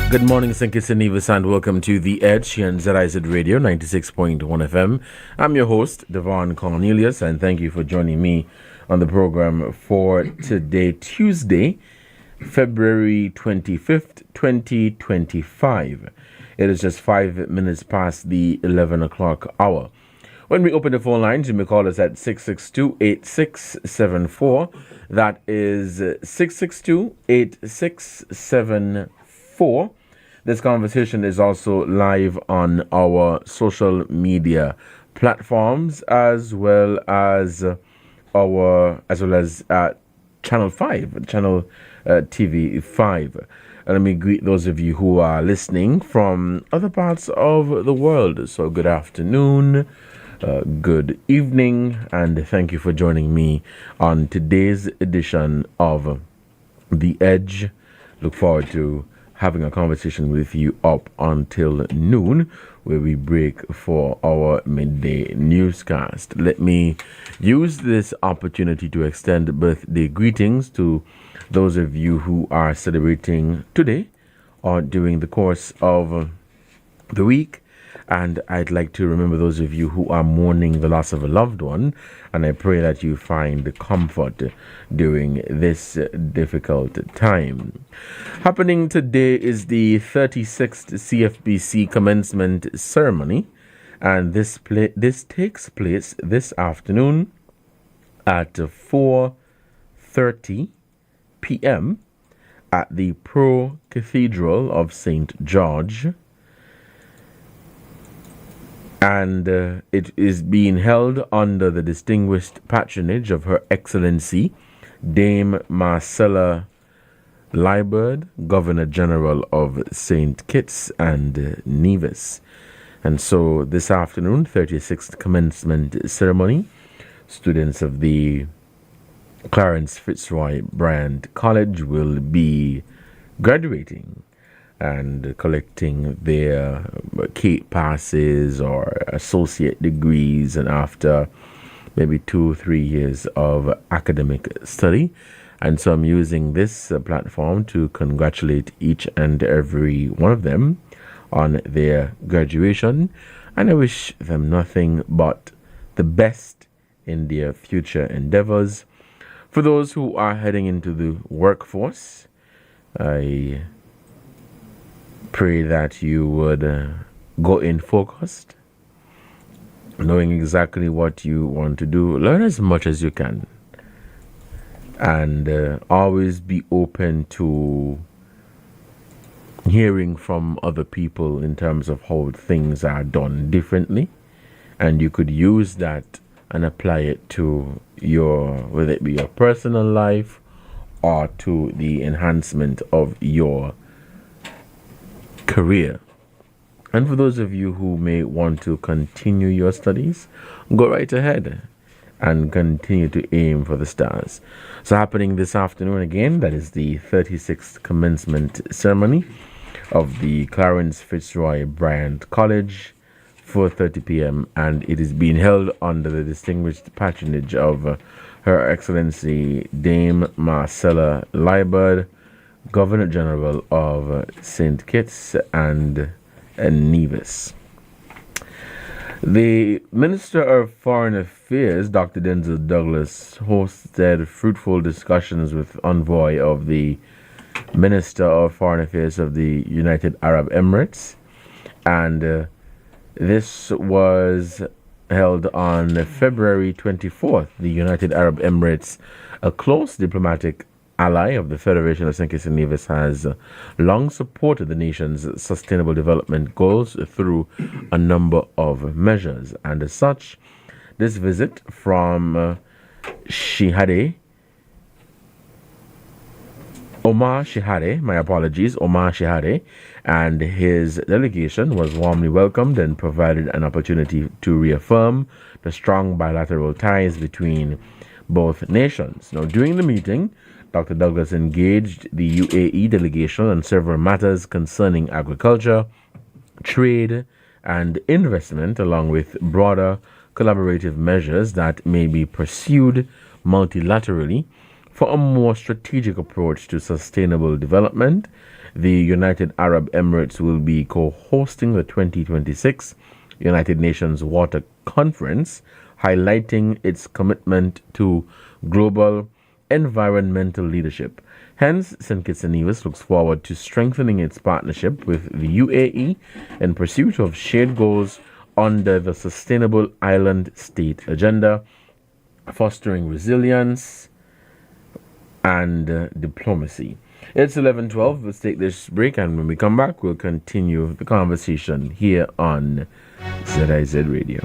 Good morning, St. Kitts and Nevis, and welcome to The Edge here on ZIZ Radio 96.1 FM. I'm your host, Devonne Cornelius, and thank you for joining me on the program for today, Tuesday, February 25th, 2025. It is just 5 minutes past the 11 o'clock hour. When we open the phone lines, you may call us at 662-8674. That is 662-8674. This conversation is also live on our social media platforms as well as Channel 5, Channel TV 5. Let me greet those of you who are listening from other parts of the world. So good afternoon, good evening, and thank you for joining me on today's edition of The Edge. Look forward to having a conversation with you up until noon, where we break for our midday newscast. Let me use this opportunity to extend birthday greetings to those of you who are celebrating today or during the course of the week. And I'd like to remember those of you who are mourning the loss of a loved one, and I pray that you find comfort during this difficult time. Happening today is the 36th CFBC commencement ceremony, and this takes place this afternoon at 4:30 p.m. at the Pro Cathedral of St. George. And it is being held under the distinguished patronage of Her Excellency Dame Marcella Liebert, Governor General of St. Kitts and Nevis. And so this afternoon, 36th commencement ceremony, students of the Clarence Fitzroy Brand College will be graduating and collecting their CATE passes or associate degrees, and after maybe 2-3 years of academic study. And so I'm using this platform to congratulate each and every one of them on their graduation, and I wish them nothing but the best in their future endeavors. For those who are heading into the workforce, I pray that you would go in focused, knowing exactly what you want to do. Learn as much as you can, and always be open to hearing from other people in terms of how things are done differently, and you could use that and apply it to whether it be your personal life or to the enhancement of your career. And for those of you who may want to continue your studies, go right ahead and continue to aim for the stars. So happening this afternoon again, that is the 36th commencement ceremony of the Clarence Fitzroy Brand College, 4:30 p.m. and it is being held under the distinguished patronage of Her Excellency Dame Marcella Liebert, Governor General of St. Kitts and Nevis. The Minister of Foreign Affairs, Dr. Denzel Douglas, hosted fruitful discussions with envoy of the Minister of Foreign Affairs of the United Arab Emirates, and this was held on February 24th. The United Arab Emirates, a close diplomatic ally of the Federation of St. Kitts and Nevis, has long supported the nation's sustainable development goals through a number of measures. And as such, this visit from Omar Shihade, and his delegation was warmly welcomed and provided an opportunity to reaffirm the strong bilateral ties between both nations. Now, during the meeting, Dr. Douglas engaged the UAE delegation on several matters concerning agriculture, trade, and investment, along with broader collaborative measures that may be pursued multilaterally For a more strategic approach to sustainable development, the United Arab Emirates will be co-hosting the 2026 United Nations Water Conference, highlighting its commitment to global environmental leadership. Hence, St. Kitts and Nevis looks forward to strengthening its partnership with the UAE in pursuit of shared goals under the Sustainable Island State Agenda, fostering resilience and diplomacy. It's 11:12. Let's take this break, and when we come back, we'll continue the conversation here on ZIZ Radio.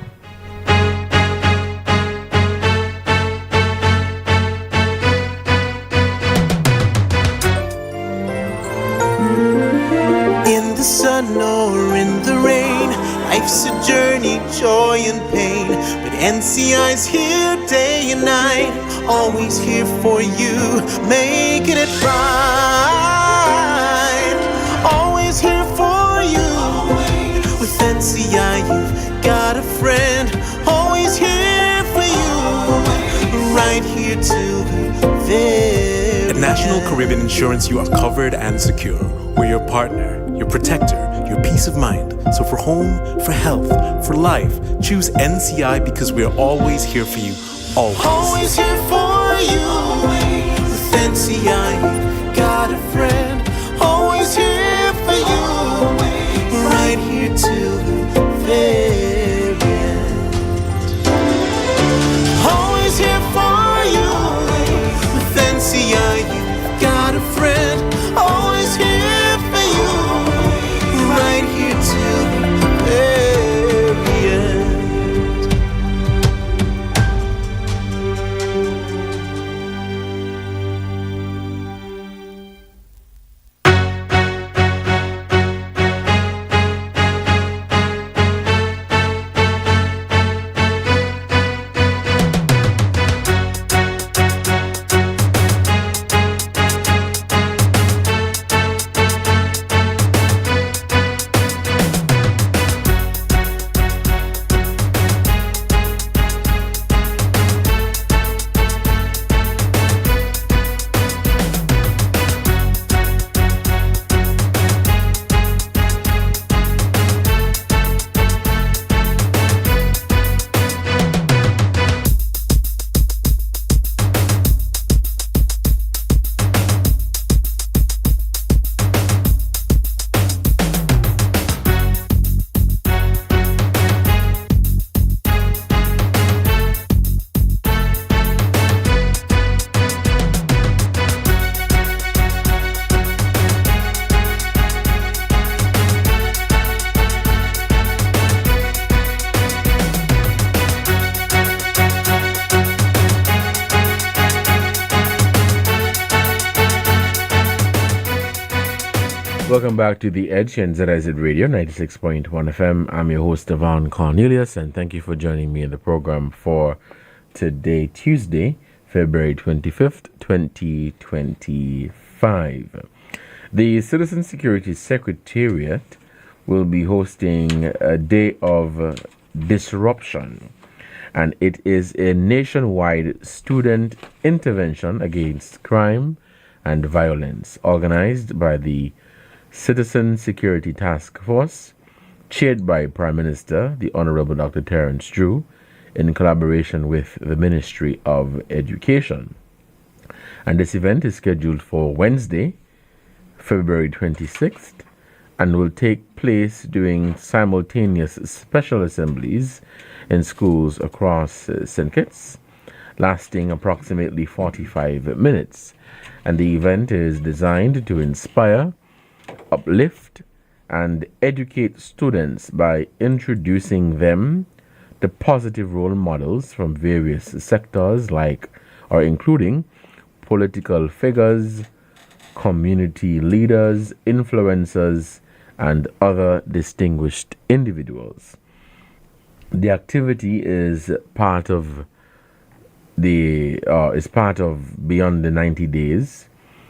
In the sun or in the rain, life's a journey, joy and pain. But NCI's here day and night, always here for you, making it right. Always here for you. With NCI, you've got a friend, always here for you, right here till the very At National Caribbean Insurance, you are covered and secure. We're your partner, your protector, your peace of mind. So for home, for health, for life, choose NCI because we're always here for you. Always. Always here for you. With NCI, you've got a friend. Always here for you. Right here till the very end. Always here for you. With NCI, you've got a friend. Always here for you. Right here till the very end. Welcome back to The Edge and ZIZ Radio 96.1 FM. I'm your host, Devonne Cornelius, and thank you for joining me in the program for today, Tuesday, February 25th, 2025. The Citizen Security Secretariat will be hosting a day of disruption, and it is a nationwide student intervention against crime and violence organized by the Citizen Security Task Force, chaired by Prime Minister, the Honorable Dr. Terence Drew, in collaboration with the Ministry of Education. And this event is scheduled for Wednesday, February 26th, and will take place during simultaneous special assemblies in schools across St. Kitts, lasting approximately 45 minutes. And the event is designed to inspire, uplift, and educate students by introducing them to positive role models from various sectors including political figures, community leaders, influencers, and other distinguished individuals. The activity is part of Beyond the 90 Days,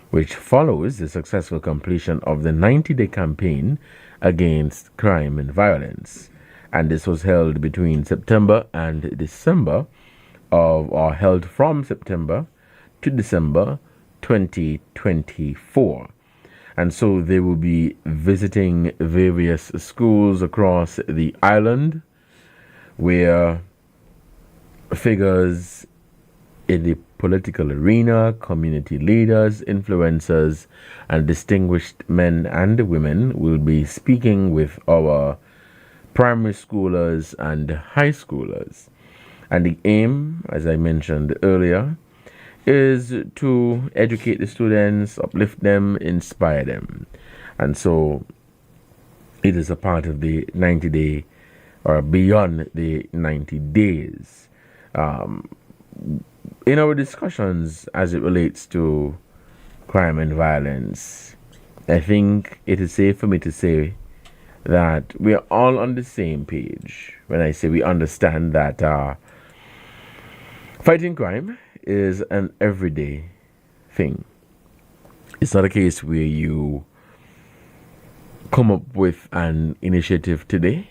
which follows the successful completion of the 90-day campaign against crime and violence. And this was held between September and December held from September to December 2024. And so they will be visiting various schools across the island where figures in the political arena, community leaders, influencers, and distinguished men and women will be speaking with our primary schoolers and high schoolers. And the aim, as I mentioned earlier, is to educate the students, uplift them, inspire them. And so it is a part of the 90-day or beyond the 90 days. In our discussions as it relates to crime and violence, I think it is safe for me to say that we are all on the same page when I say we understand that fighting crime is an everyday thing. It's not a case where you come up with an initiative today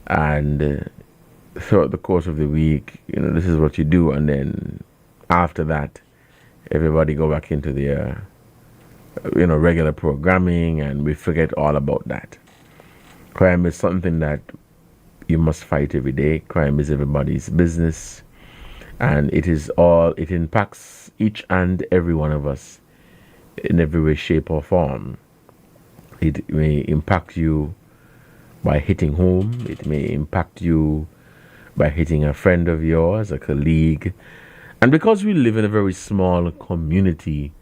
and throughout the course of the week, this is what you do, and then after that, everybody go back into their, regular programming, and we forget all about that. Crime is something that you must fight every day. Crime is everybody's business, and it impacts each and every one of us in every way, shape, or form. It may impact you by hitting home. It may impact you by hitting a friend of yours, a colleague. And because we live in a very small community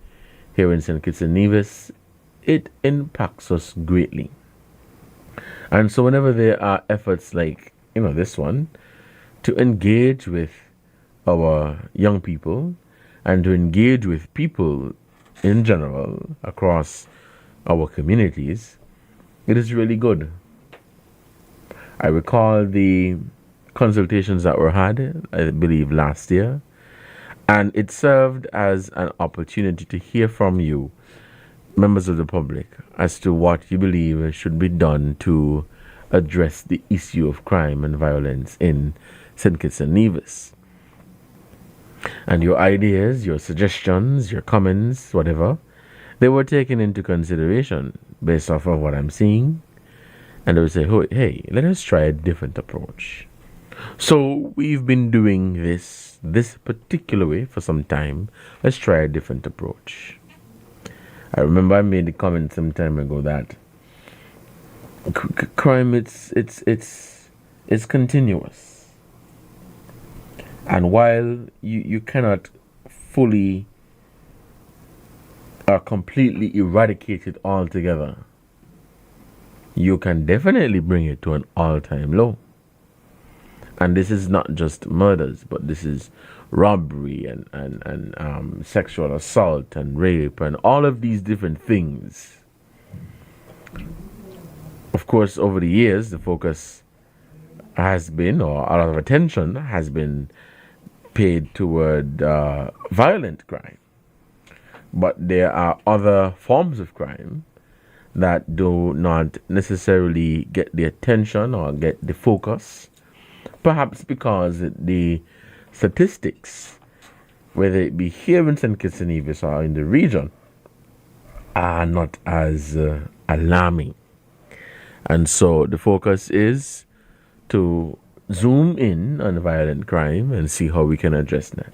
here in St. Kitts and Nevis, it impacts us greatly. And so whenever there are efforts like, this one, to engage with our young people and to engage with people in general across our communities, it is really good. I recall the consultations that were had, I believe, last year, and it served as an opportunity to hear from you, members of the public, as to what you believe should be done to address the issue of crime and violence in St. Kitts and Nevis. And your ideas, your suggestions, your comments, whatever, they were taken into consideration based off of what I'm seeing, and they would say, hey, let us try a different approach. So we've been doing this particular way for some time. Let's try a different approach. I remember I made the comment some time ago that crime it's continuous, and while you cannot fully or completely eradicate it altogether, you can definitely bring it to an all-time low. And this is not just murders, but this is robbery and sexual assault and rape and all of these different things. Of course, over the years, the focus has been, or a lot of attention has been paid toward violent crime. But there are other forms of crime that do not necessarily get the attention or get the focus. Perhaps because the statistics, whether it be here in St. Kitts and Nevis or in the region, are not as alarming. And so the focus is to zoom in on violent crime and see how we can address that.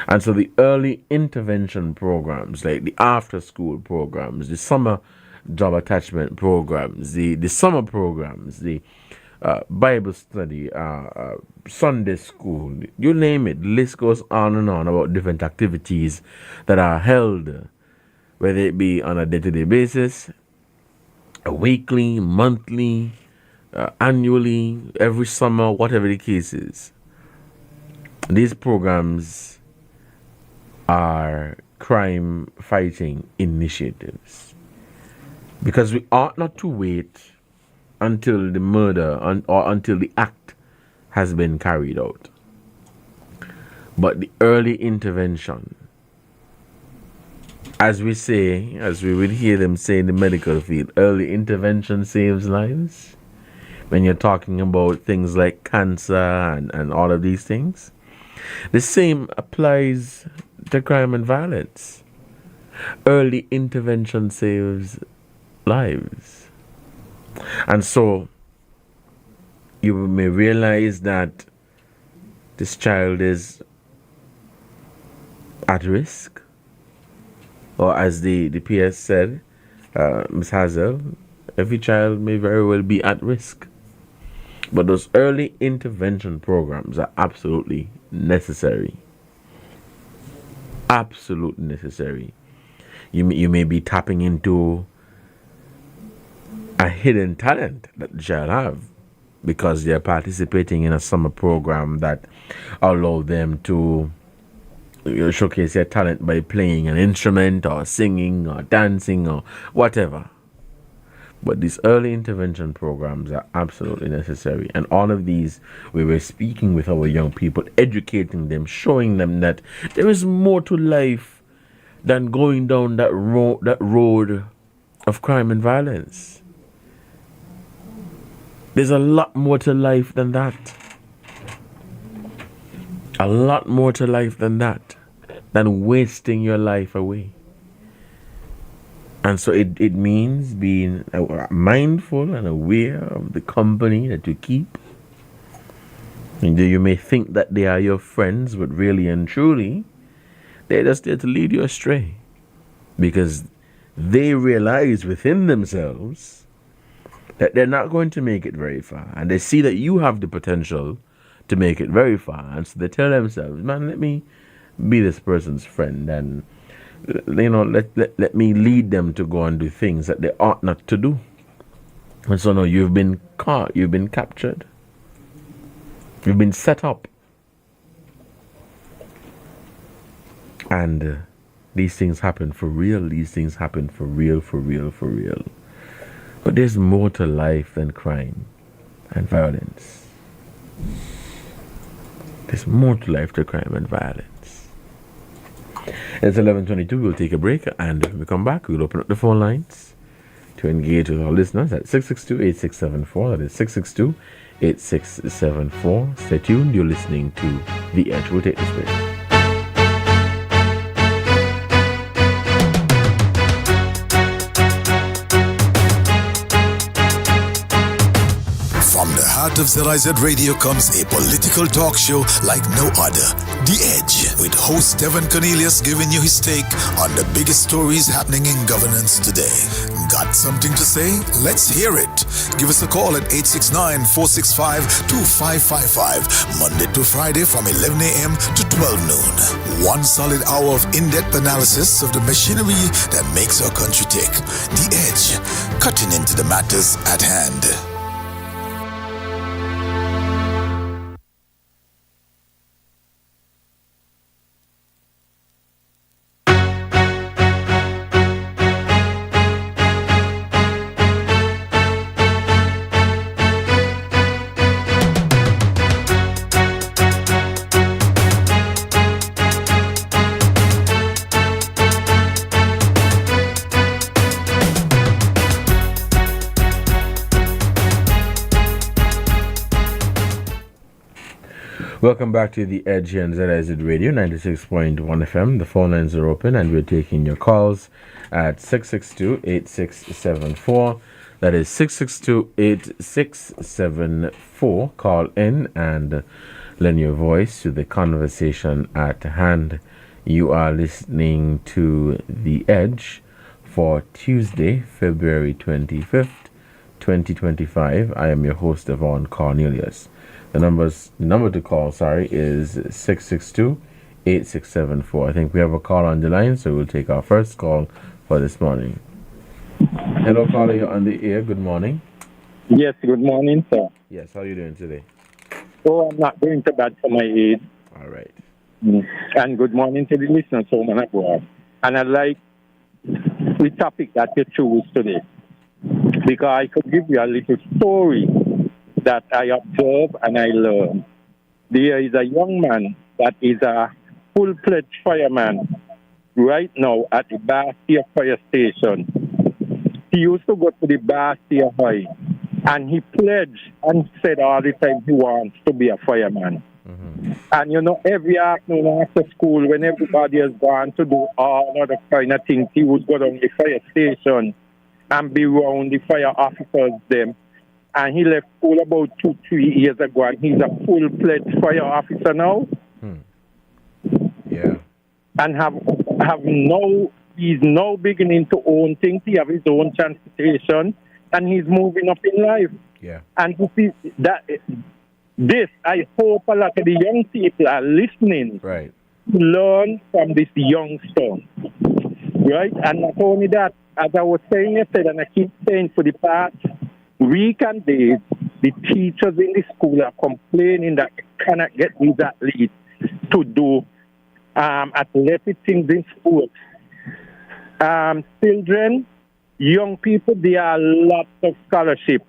And so the early intervention programs, like the after-school programs, the summer job attachment programs, the summer programs, the Bible study, Sunday school, you name it. The list goes on and on about different activities that are held, whether it be on a day-to-day basis, a weekly, monthly, annually, every summer, whatever the case is. These programs are crime fighting initiatives, because we ought not to wait until the murder or until the act has been carried out. But the early intervention, as we would hear them say in the medical field, early intervention saves lives. When you're talking about things like cancer and all of these things, the same applies to crime and violence. Early intervention saves lives. And so you may realize that this child is at risk, or as the PS said, Ms. Hazel, every child may very well be at risk. But those early intervention programs are absolutely necessary. Absolutely necessary. You may be tapping into a hidden talent that the child have because they're participating in a summer program that allow them to showcase their talent by playing an instrument or singing or dancing or whatever. But these early intervention programs are absolutely necessary. And all of these, we were speaking with our young people, educating them, showing them that there is more to life than going down that road of crime and violence. There's a lot more to life than that. A lot more to life than that. Than wasting your life away. And so it means being mindful and aware of the company that you keep. And you may think that they are your friends, but really and truly, they're just there to lead you astray. Because they realize within themselves that they're not going to make it very far. And they see that you have the potential to make it very far. And so they tell themselves, man, let me be this person's friend, and let me lead them to go and do things that they ought not to do. And so now you've been caught, you've been captured, you've been set up. And these things happen for real, these things happen for real. But there's more to life than crime and violence. There's more to life than crime and violence. It's 11:22. We'll take a break, and when we come back, we'll open up the phone lines to engage with our listeners at 662-8674. That is 662-8674. Stay tuned. You're listening to The Edge. We'll take this break. From the heart of ZIZ Radio comes a political talk show like no other. The Edge, with host Devonne Cornelius giving you his take on the biggest stories happening in governance today. Got something to say? Let's hear it. Give us a call at 869-465-2555, Monday to Friday from 11 a.m. to 12 noon. One solid hour of in-depth analysis of the machinery that makes our country tick. The Edge, cutting into the matters at hand. Welcome back to The Edge here on ZIZ Radio 96.1 FM. The phone lines are open and we're taking your calls at 662-8674. That is 662-8674. Call in and lend your voice to the conversation at hand. You are listening to The Edge for Tuesday, February 25th, 2025. I am your host, Devonne Cornelius. The number to call, is 662-8674. I think we have a call on the line, so we'll take our first call for this morning. Hello, caller, you're on the air. Good morning. Yes, good morning, sir. Yes, how are you doing today? Oh, I'm not doing too bad for my age. All right. And good morning to the listeners home and abroad. And I like the topic that you choose today, because I could give you a little story that I observe and I learn. There is a young man that is a full-fledged fireman right now at the Bastia Fire Station. He used to go to the Bastia High, and he pledged and said all the time he wants to be a fireman. Mm-hmm. And you know, every afternoon after school, when everybody has gone to do all other kind of things, he would go down the fire station and be around the fire officers them. And he left school about 2-3 years ago, and he's a full-fledged fire officer now. Yeah. And he's now beginning to own things. He have his own transportation, and he's moving up in life. Yeah. And you see that this, I hope a lot of the young people are listening. Right. To learn from this youngster, right? And not only that, as I was saying yesterday, and I keep saying for the past week and days, the teachers in the school are complaining that they cannot get these athletes to do athletic things in sports. Children, young people, there are lots of scholarships.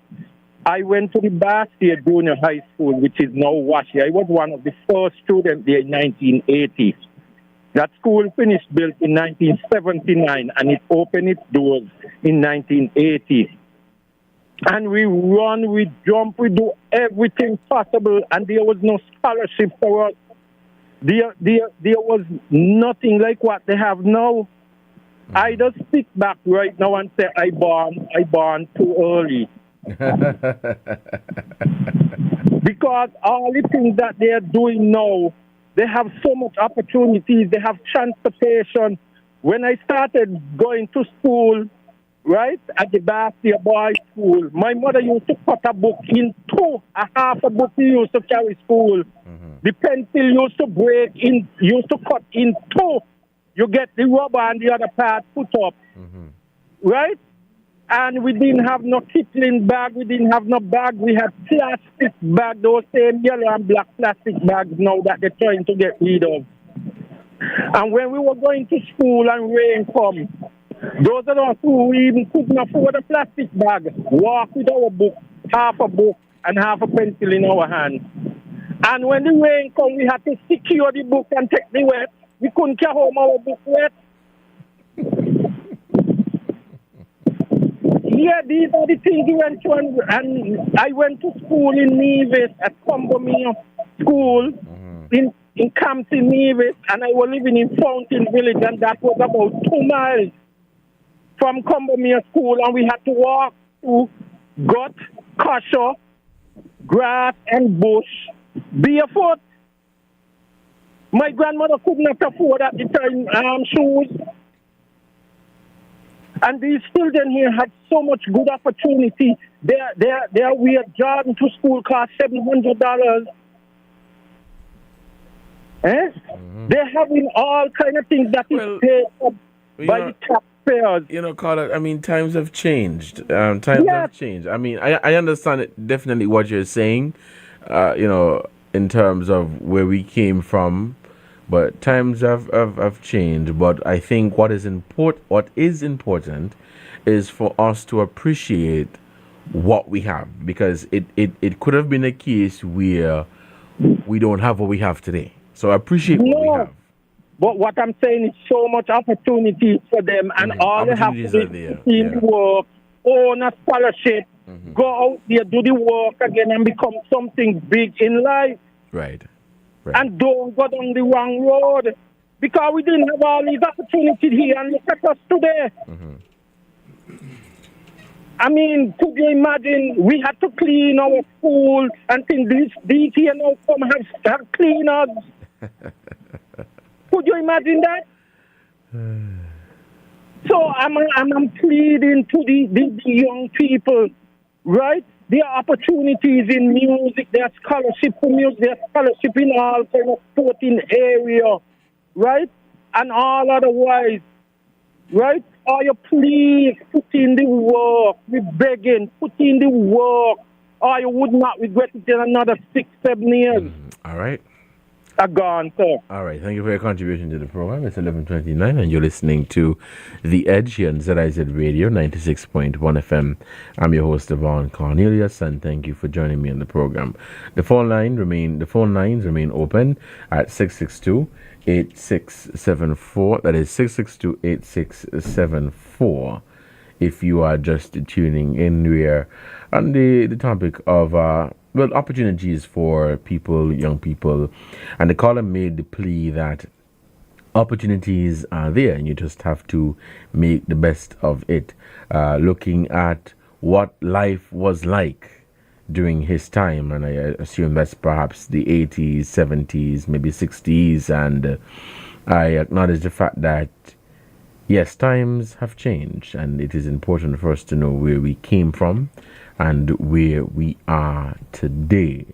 I went to the Bastia Junior High School, which is now Washi. I was one of the first students there in 1980. That school finished built in 1979, and it opened its doors in 1980. And we run, we jump, we do everything possible, and there was no scholarship for us. There was nothing like what they have now. I just sit back right now and say, I born too early. Because all the things that they are doing now, they have so much opportunities. They have transportation. When I started going to school, right, at the Bastia Boys School, my mother used to cut a book in two. A half a book we used to carry school. The pencil used to used to cut in two. You get the rubber and the other part put up. Right? And we didn't have no Kipling bag. We didn't have no bag. We had plastic bag, those same yellow and black plastic bags now that they're trying to get rid of. And when we were going to school and rain come, those of us who even couldn't afford a plastic bag walk with our book, half a book and half a pencil in our hand. And when the rain come, we had to secure the book and take the wet. We couldn't carry home our book wet. Yeah, these are the things we went through, and I went to school in Nevis at Combermere School in Campton, Nevis, and I was living in Fountain Village, and that was about 2 miles from Combermere School, and we had to walk to gut, kasha, grass, and bush barefoot. My grandmother could not afford at the time shoes. And these children here have so much good opportunity. We are driving to school cost $700. They're having all kind of things that is paid by the taxpayers. You know, Carter, I mean, times have changed. Have changed. I mean, I understand it, definitely what you're saying, you know, in terms of where we came from. But times have changed. But I think what is important is for us to appreciate what we have, because it could have been a case where we don't have what we have today. So appreciate what we have. But what I'm saying is so much opportunity for them, and all they have to do is team work, own a scholarship, go out there, do the work again, and become something big in life. Right. And don't go down the wrong road, because we didn't have all these opportunities here, and look at us today. I mean, could you imagine we had to clean our school and things? These here now come have cleaners. Could you imagine that? So I'm pleading to the young people, right? There are opportunities in music, there are scholarship for music, there are scholarship in all kind of sporting area, right? And all otherwise, right? Or you please put in the work, we're begging, put in the work, or you would not regret it in another 6-7 years. All right. Gone, sir. All right. Thank you for your contribution to the program. It's 11:29, and you're listening to The Edge here on ZIZ Radio 96.1 FM. I'm your host, Devonne Cornelius, and thank you for joining me on the program. The phone lines remain open at 662-8674. That is 662-8674. If you are just tuning in, we are on the topic of well, opportunities for people, young people. And the caller made the plea that opportunities are there and you just have to make the best of it. Looking at what life was like during his time, and I assume that's perhaps the 80s, 70s, maybe 60s, and I acknowledge the fact that yes, times have changed, and it is important for us to know where we came from and where we are today.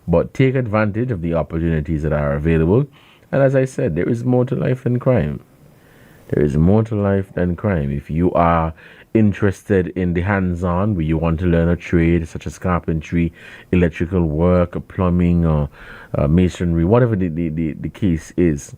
But take advantage of the opportunities that are available. And as I said, there is more to life than crime. There is more to life than crime. If you are interested in the hands-on, where you want to learn a trade such as carpentry, electrical work, plumbing, or masonry, whatever the case is,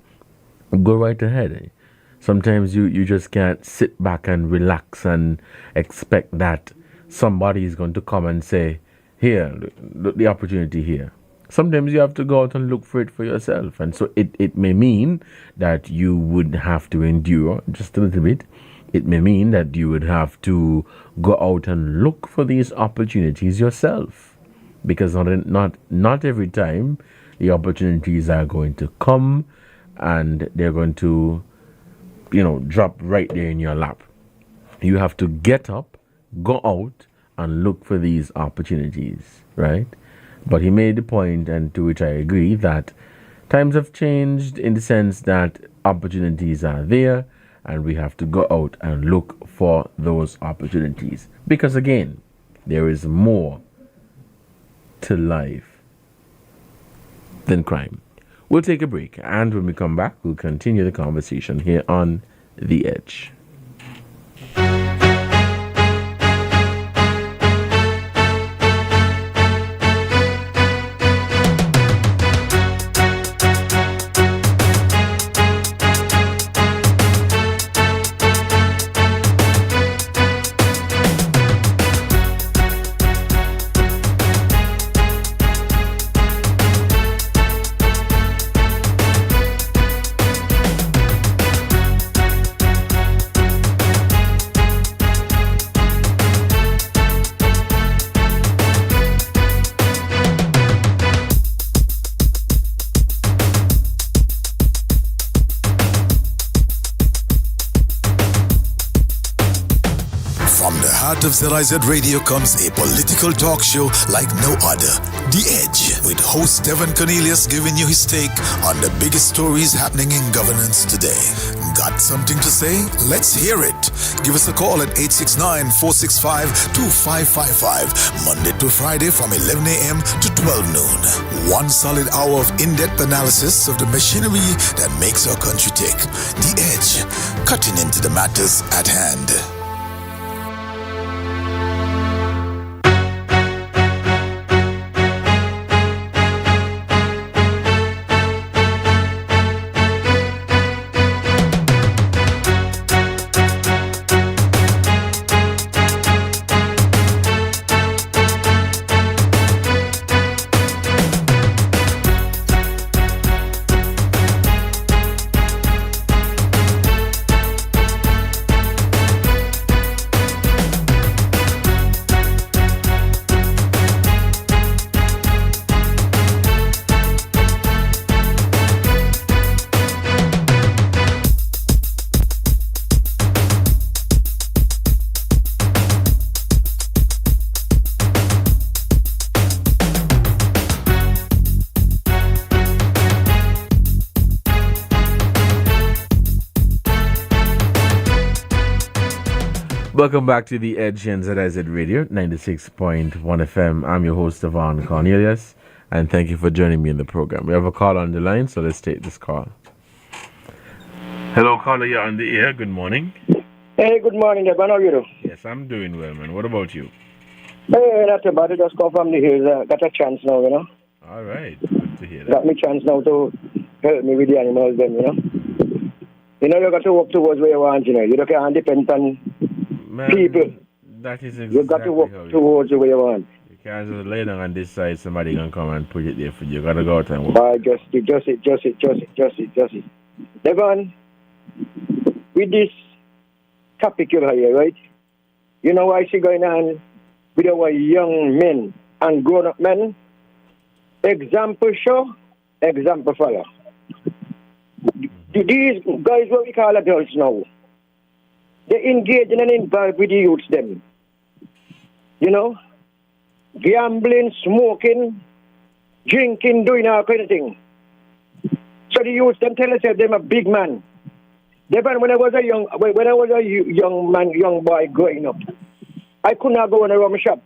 go right ahead. Sometimes you just can't sit back and relax and expect that somebody is going to come and say, here, look the opportunity here. Sometimes you have to go out and look for it for yourself. And so it may mean that you would have to endure just a little bit. It may mean that you would have to go out and look for these opportunities yourself. Because not every time the opportunities are going to come and they're going to, drop right there in your lap. You have to get up, go out, and look for these opportunities, right? But he made the point, and to which I agree, that times have changed in the sense that opportunities are there, and we have to go out and look for those opportunities. Because again, there is more to life than crime. We'll take a break, and when we come back, we'll continue the conversation here on The Edge. Of ZIZ Radio comes a political talk show like no other. The Edge, with host Devonne Cornelius giving you his take on the biggest stories happening in governance today. Got something to say? Let's hear it. Give us a call at 869-465-2555, Monday to Friday from 11 a.m. to 12 noon. One solid hour of in-depth analysis of the machinery that makes our country tick. The Edge, cutting into the matters at hand. Welcome back to The Edge and ZIZ Radio, 96.1 FM. I'm your host, Devonne Cornelius, and thank you for joining me in the program. We have a call on the line, so let's take this call. Hello, caller, you're on the air. Good morning. Hey, good morning, Devon. How are you doing? Yes, I'm doing well, man. What about you? Hey, not too bad. I just come from the hills. Got a chance now, All right. Good to hear that. Got me chance now to help me with the animals, then, You got to work towards where you want, You can't depend on people. That is exactly you got to work towards the way you want. You can't just lay down and decide somebody can come and put it there for you. You got to go out and work. Just it. Devon, with this topic you have here, right? You know what I see going on with our young men and grown-up men example show, example follow. These guys, what we call adults now, they engage in and involved with the youths them. You know? Gambling, smoking, drinking, doing all kind of thing. So the youths them tell us that they're a big man. When I was a young boy growing up, I could not go in a rum shop.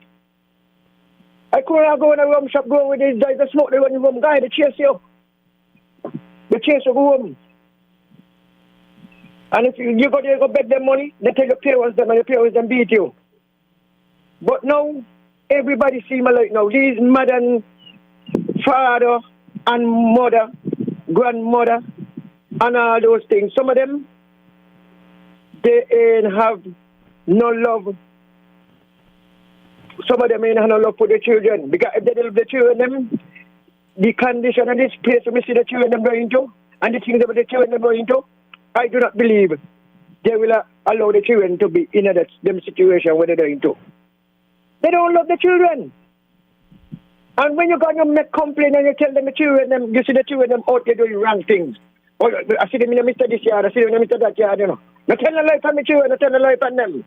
Going with these guys that smoke the rum guy, they chase you. They chase you home. And if you go there, go beg them money, they take your parents them and your parents them beat you. But now, everybody seem like now, these modern father and mother, grandmother, and all those things, some of them, they ain't have no love. Some of them ain't have no love for the children. Because if they love the children, them, the condition of this place we see the children them going into, and the things that the children them going into, I do not believe they will allow the children to be in them situation where they're into. They don't love the children. And when you go and make complaint and you tell them the children, them, you see the children them out there doing wrong things. Oh, I see them in the Mr. this yard, I see them in the Mr. that yard, you know. Not tell the life on the children, not tell the life on them.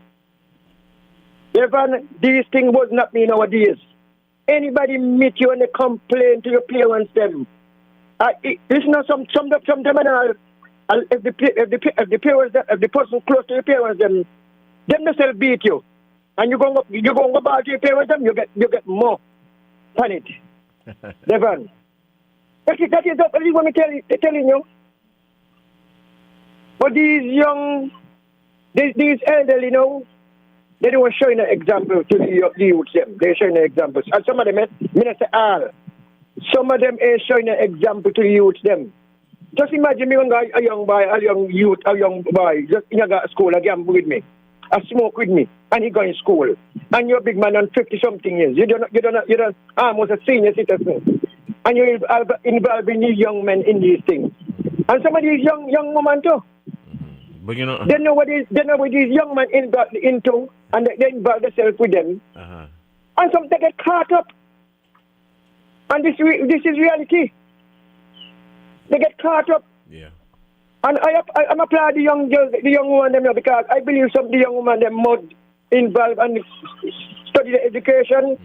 Devon, these things was not me nowadays. Anybody meet you and they complain to your parents, them. Listen to some them and if the parents, if the person close to your parents, them themselves beat you, and you go back to your parents, them you get more panic. Devon, that is what I'm telling you. But these elderly, you know, they don't show an example to the youth them. They're showing examples, and some of them, Minister all, some of them ain't showing an example to the youth them. Just imagine me one guy, a young boy, a young youth, a young boy, just in a school, a gamble with me, a smoke with me, and he go in school. And you're a big man on 50-something years. You're almost a senior citizen. And you're involved in these young men in these things. And some of these young women too. But you know, they know what these young men involved into, and they involve themselves with them. And some they get caught up. And this is reality. They get caught up. Yeah. And I'm applaud the young woman them because I believe some of the young women them more involved and study the education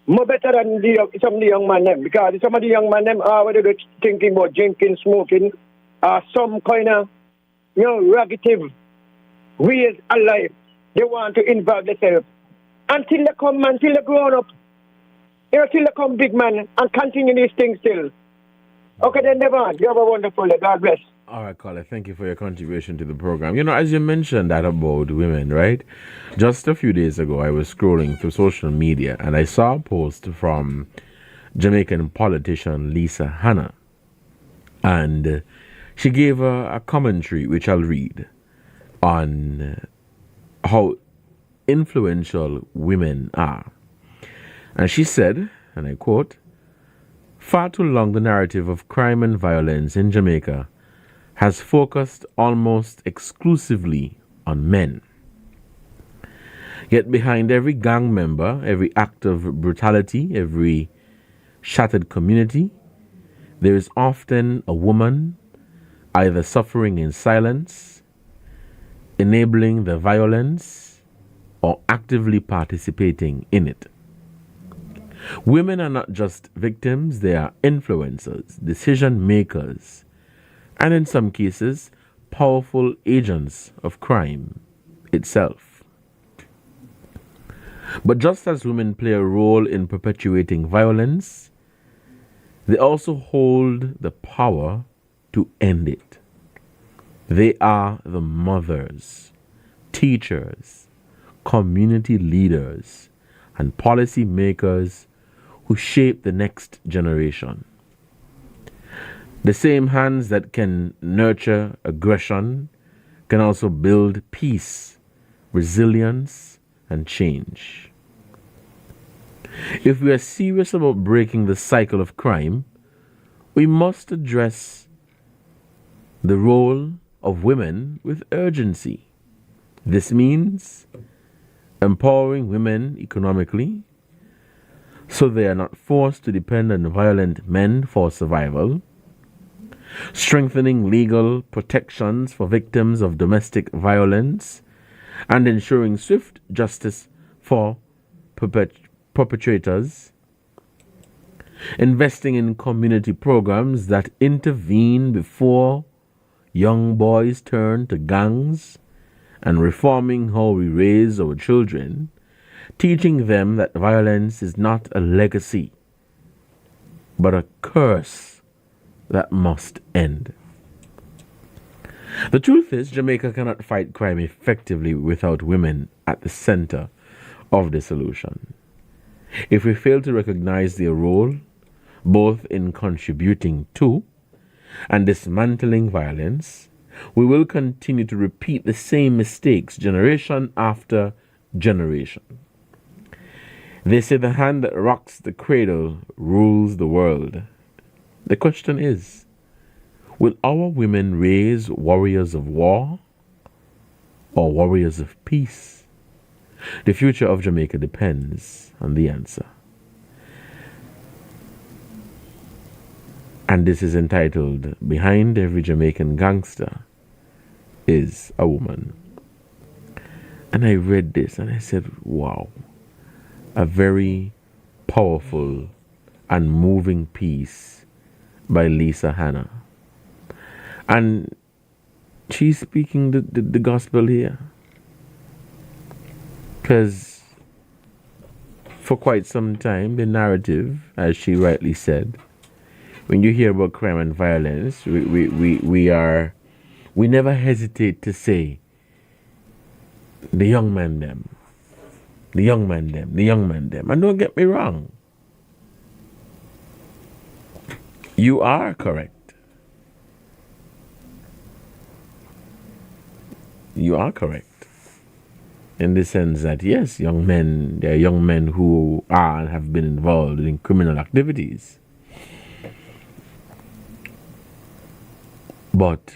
more better than some of the young men them, because some of the young men them are whether they're thinking about drinking, smoking, or some kind of negative ways of life. They want to involve themselves until they grown up, till they come big man and continue these things still. Okay, then, Devon, you have a wonderful day. God bless. All right, caller, thank you for your contribution to the program. You know, as you mentioned that about women, right? Just a few days ago, I was scrolling through social media and I saw a post from Jamaican politician Lisa Hanna. And she gave a commentary, which I'll read, on how influential women are. And she said, and I quote, "Far too long the narrative of crime and violence in Jamaica has focused almost exclusively on men. Yet behind every gang member, every act of brutality, every shattered community, there is often a woman either suffering in silence, enabling the violence, or actively participating in it. Women are not just victims, they are influencers, decision makers, and in some cases, powerful agents of crime itself. But just as women play a role in perpetuating violence, they also hold the power to end it. They are the mothers, teachers, community leaders, and policy makers who shape the next generation. The same hands that can nurture aggression can also build peace, resilience, and change. If we are serious about breaking the cycle of crime, we must address the role of women with urgency. This means empowering women economically, so they are not forced to depend on violent men for survival, strengthening legal protections for victims of domestic violence, and ensuring swift justice for perpetrators, investing in community programs that intervene before young boys turn to gangs, and reforming how we raise our children, teaching them that violence is not a legacy, but a curse that must end. The truth is, Jamaica cannot fight crime effectively without women at the center of the solution. If we fail to recognize their role, both in contributing to and dismantling violence, we will continue to repeat the same mistakes generation after generation. They say the hand that rocks the cradle rules the world. The question is, will our women raise warriors of war or warriors of peace? The future of Jamaica depends on the answer. And this is entitled, Behind Every Jamaican Gangster is a Woman. And I read this and I said, wow, a very powerful and moving piece by Lisa Hanna. And she's speaking the gospel here. Because for quite some time, the narrative, as she rightly said, when you hear about crime and violence, we never hesitate to say, the young man them. The young man them. The young man them. And don't get me wrong. You are correct. You are correct. In the sense that, yes, there are young men who are and have been involved in criminal activities. But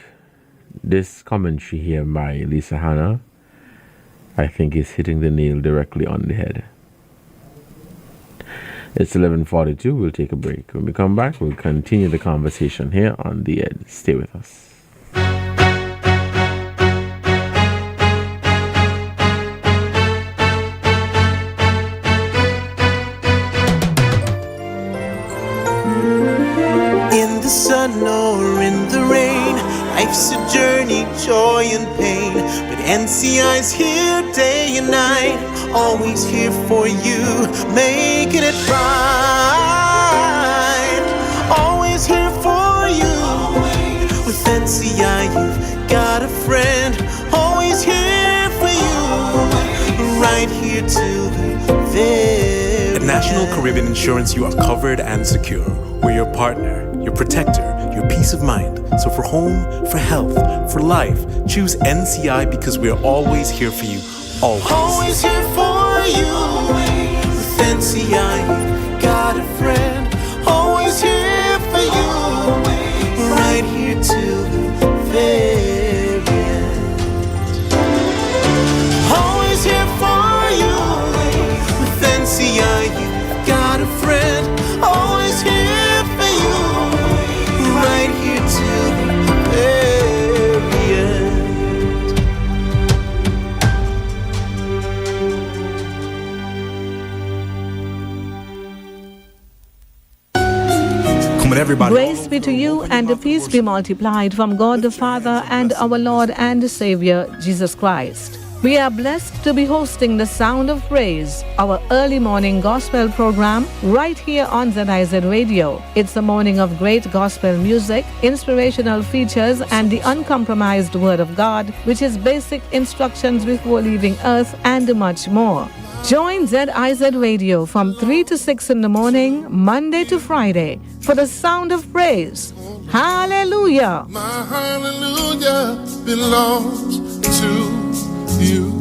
this commentary here by Lisa Hanna, I think is hitting the nail directly on the head. It's 11:42. We'll take a break. When we come back, we'll continue the conversation here on The Edge. Stay with us. In the sun or in the rain, life's a journey, joy and pain. But NCI's here day and night, always here for you, making it right. Always here for you. With NCI, you've got a friend, always here for you, right here till the very At National Caribbean Insurance, you are covered and secure. We're your partner, your protector, your peace of mind. So for home, for health, for life, choose NCI because we're always here for you. Always. Always here for you. With NCI, you've got a friend, always here for you, right here till the very end. Always here for you. With NCI, you've got a friend, always here for you, right here till the very end. Come on, everybody. Grace be to you and the peace be multiplied from God the Father and our Lord and Savior, Jesus Christ. We are blessed to be hosting the Sound of Praise, our early morning gospel program, right here on ZIZ Radio. It's a morning of great gospel music, inspirational features, and the uncompromised Word of God, which is basic instructions before leaving earth, and much more. Join ZIZ Radio from 3 to 6 in the morning, Monday to Friday, for the Sound of Praise. Hallelujah! My hallelujah belongs to you.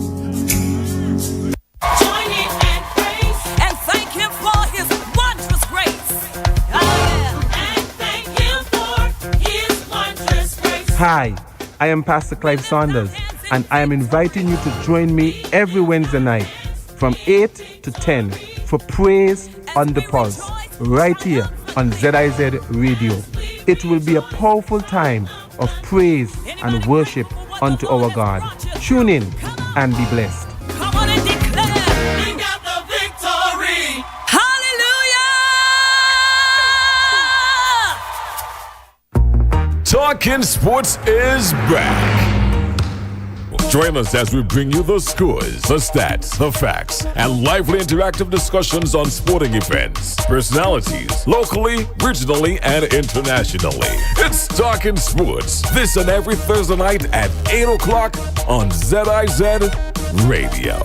Join in and praise and thank Him for His wondrous grace. And thank Him for His wondrous grace. Hi, I am Pastor Clive Saunders, and I am inviting you to join me every Wednesday night from 8 to 10 for Praise on the Pulse, right here on ZIZ Radio. It will be a powerful time of praise and worship unto our God. Tune in and be blessed. Come on and declare. We got the victory. Hallelujah. Talking Sports is back. Join us as we bring you the scores, the stats, the facts, and lively interactive discussions on sporting events, personalities, locally, regionally, and internationally. It's Talking Sports, this and every Thursday night at 8 o'clock on ZIZ Radio.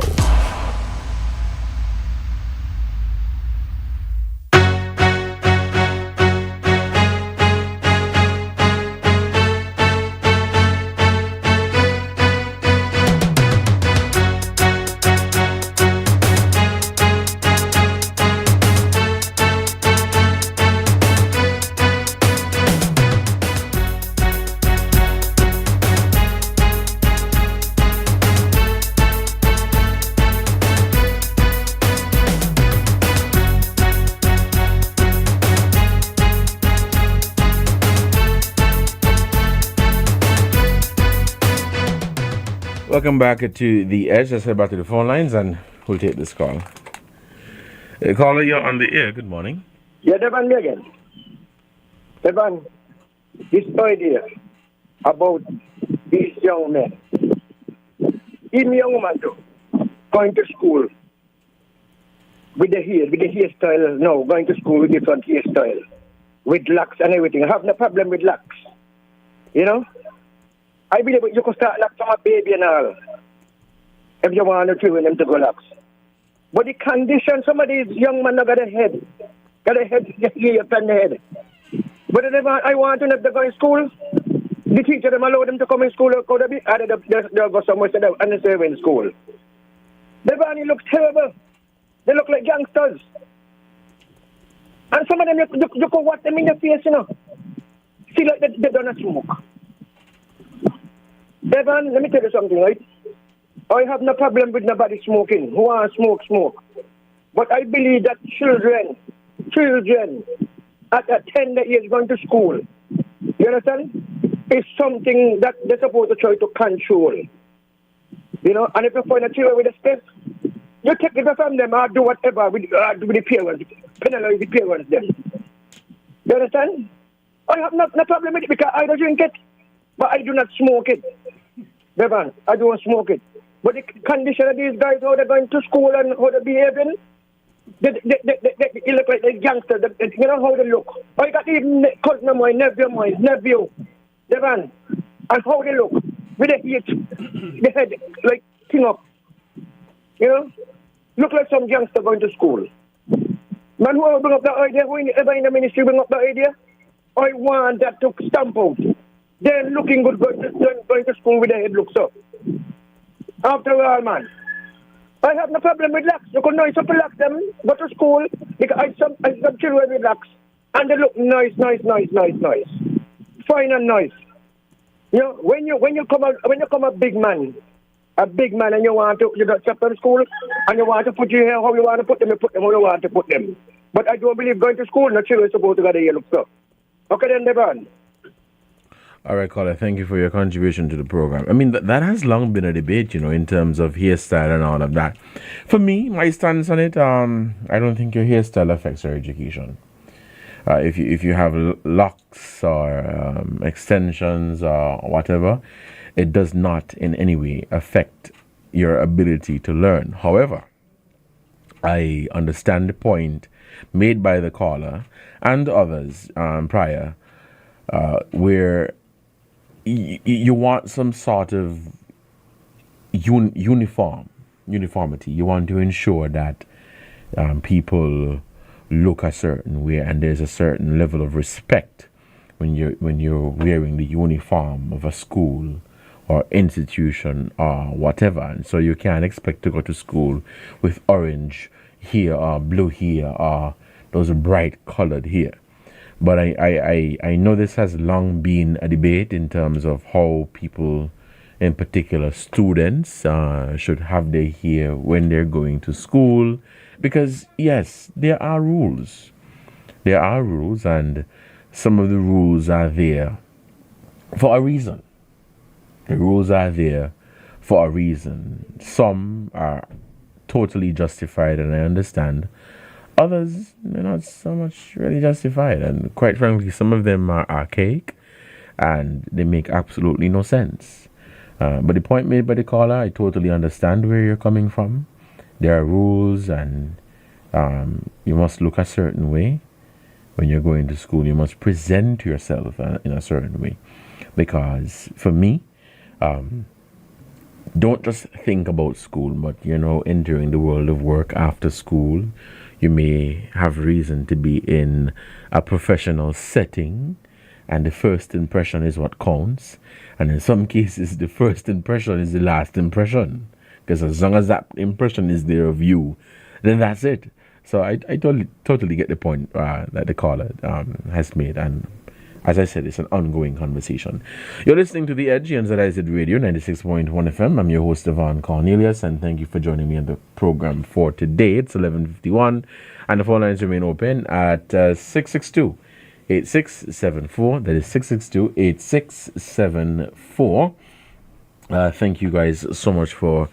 Welcome back to The Edge. Let's head back to the phone lines and we'll take this call. Caller, you're on the air. Good morning. Yeah, Devonne, me again. Devonne, this idea about these young men, even young man too, going to school with the hairstyle now, going to school with different hairstyle, with locks and everything. I have no problem with locks. You know? I believe you can start locks from a baby and all. If you want to train them to go locks. But the condition, some of these young men have got a head. Got a head, hair upon the head. But I want to know if they go in school, the teacher them allow them to come in school or go they'll go somewhere and they stay in school. Devonne looks terrible. They look like youngsters. And some of them, you can watch them in the face, you know. See like they don't smoke. Devonne, let me tell you something, right? I have no problem with nobody smoking. Who wants smoke. But I believe that children at a tender age going to school, you understand, is something that they're supposed to try to control. You know, and if you find a child with a step, you take it from them or do whatever with the parents, penalize the parents then. You understand? I have no problem with it because I don't drink it, but I do not smoke it. Devonne, I don't smoke it. But the condition of these guys, how they're going to school and how they're behaving, they look like they're gangsters. You know how they look. I got even cousin of my nephew, Devonne, and how they look. With the head like king up. You know? Look like some gangster going to school. Man, whoever bring up that idea, whoever in the ministry bring up that idea, I want that to stamp out. They're looking good going to school with their head looks up. After all, man, I have no problem with locks. You can nice up locks them, go to school, because I have some children with locks, and they look nice. Fine and nice. You know, when you come a big man, and you got chapter in school, and you want to put your hair how you want to put them, you put them how you want to put them. But I don't believe going to school, no children supposed to get their hair looks up. Okay then, Devonne. All right, caller, thank you for your contribution to the program. I mean, that has long been a debate, you know, in terms of hairstyle and all of that. For me, my stance on it, I don't think your hairstyle affects your education. If you have locks or extensions or whatever, it does not in any way affect your ability to learn. However, I understand the point made by the caller and others prior, where you want some sort of uniformity. You want to ensure that people look a certain way, and there's a certain level of respect when you're wearing the uniform of a school or institution or whatever. And so you can't expect to go to school with orange hair or blue hair or those bright colored hair. But I know this has long been a debate in terms of how people, in particular students, should have their hair when they're going to school Because, yes, there are rules. There are rules, and some of the rules are there for a reason. The rules are there for a reason. Some are totally justified, and I understand. Others, they're not so much really justified, and quite frankly, some of them are archaic, and they make absolutely no sense. But the point made by the caller, I totally understand where you're coming from. There are rules, and you must look a certain way when you're going to school. You must present yourself in a certain way. Because for me, don't just think about school, but entering the world of work after school. You may have reason to be in a professional setting, and the first impression is what counts. And in some cases, the first impression is the last impression. Because as long as that impression is there of you, then that's it. So I totally get the point that the caller has made. And as I said, it's an ongoing conversation. You're listening to The Edge on ZIZ Radio 96.1 FM. I'm your host, Devonne Cornelius, and thank you for joining me on the program for today. It's 11:51, and the phone lines remain open at 662-8674. That is 662-8674. Thank you guys so much for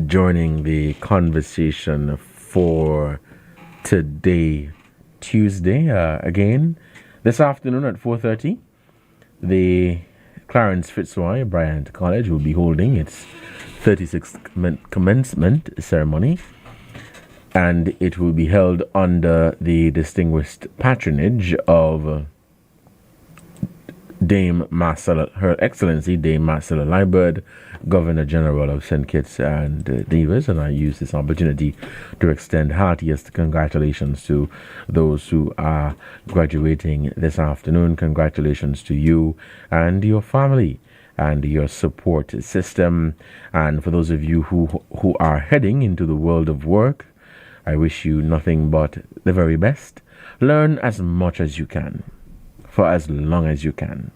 joining the conversation for today, Tuesday. Again, this afternoon at 4:30, the Clarence Fitzroy Bryant College will be holding its 36th commencement ceremony, and it will be held under the distinguished patronage of Her Excellency Dame Marcella Liebert, Governor General of St. Kitts and Nevis, and I use this opportunity to extend heartiest congratulations to those who are graduating this afternoon. Congratulations to you and your family and your support system. And for those of you who are heading into the world of work, I wish you nothing but the very best. Learn as much as you can, for as long as you can.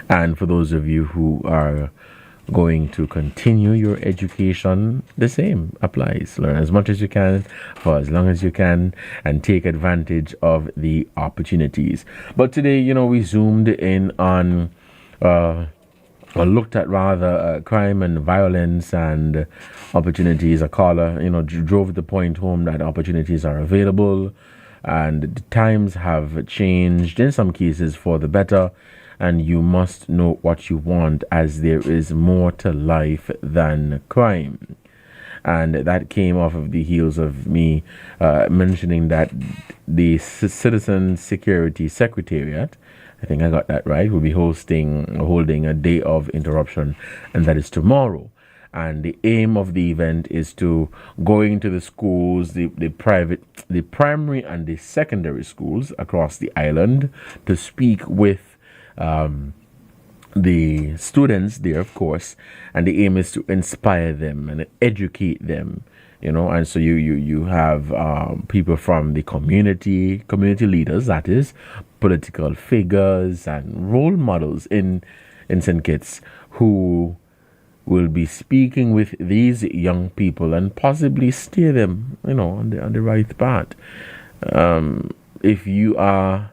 And for those of you who are going to continue your education, the same applies. Learn as much as you can, for as long as you can, and take advantage of the opportunities. But today, we zoomed in on, or looked at rather, crime and violence and opportunities. A caller, drove the point home that opportunities are available, and the times have changed, in some cases for the better, and you must know what you want, as there is more to life than crime. And that came off of the heels of me mentioning that the Citizen Security Secretariat, I think I got that right, will be holding a day of interruption, and that is tomorrow. And the aim of the event is to go into the schools, the primary and the secondary schools across the island, to speak with the students there, of course, and the aim is to inspire them and educate them, and so you have people from the community leaders, that is, political figures and role models in St. Kitts, who will be speaking with these young people and possibly steer them, on the right path. If you are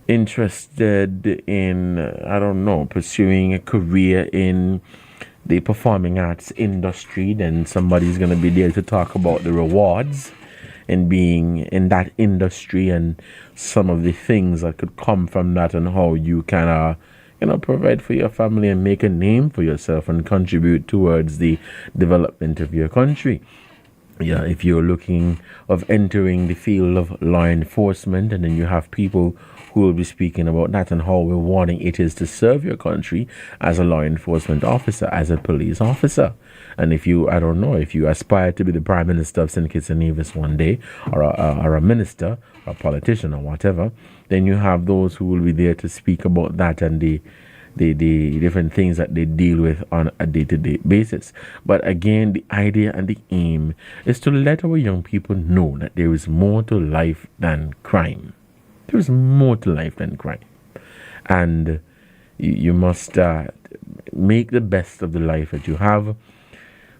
interested in, pursuing a career in the performing arts industry, then somebody's going to be there to talk about the rewards in being in that industry and some of the things that could come from that, and how you can provide for your family and make a name for yourself and contribute towards the development of your country. Yeah, if you're looking of entering the field of law enforcement, and then you have people who will be speaking about that and how rewarding it is to serve your country as a law enforcement officer, as a police officer. And if you, if you aspire to be the Prime Minister of St. Kitts and Nevis one day, or a minister, or a politician, or whatever, then you have those who will be there to speak about that and the different things that they deal with on a day-to-day basis. But again, the idea and the aim is to let our young people know that there is more to life than crime. There is more to life than crime. And you must make the best of the life that you have.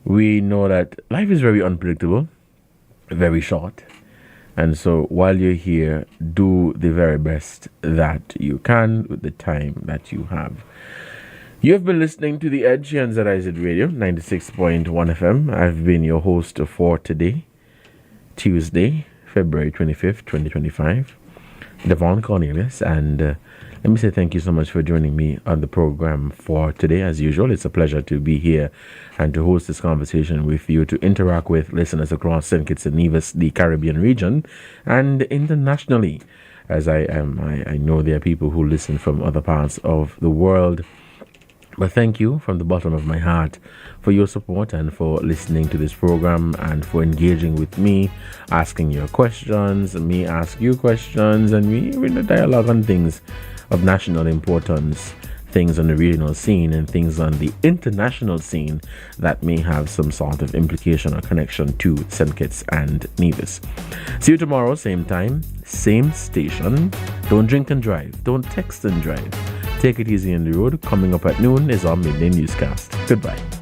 We know that life is very unpredictable. very short. And so while you're here, do the very best that you can with the time that you have. You have been listening to The Edge here on ZIZ Radio, 96.1 FM. I've been your host for today, Tuesday, February 25th, 2025, Devonne Cornelius. And let me say thank you so much for joining me on the program for today. As usual, it's a pleasure to be here and to host this conversation with you, to interact with listeners across St. Kitts and Nevis, the Caribbean region, and internationally, as I know there are people who listen from other parts of the world. But thank you from the bottom of my heart for your support and for listening to this program and for engaging with me, asking your questions, me ask you questions, and we in a dialogue on things of national importance, things on the regional scene and things on the international scene that may have some sort of implication or connection to St. Kitts and Nevis. See you tomorrow, same time, same station. Don't drink and drive. Don't text and drive. Take it easy on the road. Coming up at noon is our midday newscast. Goodbye.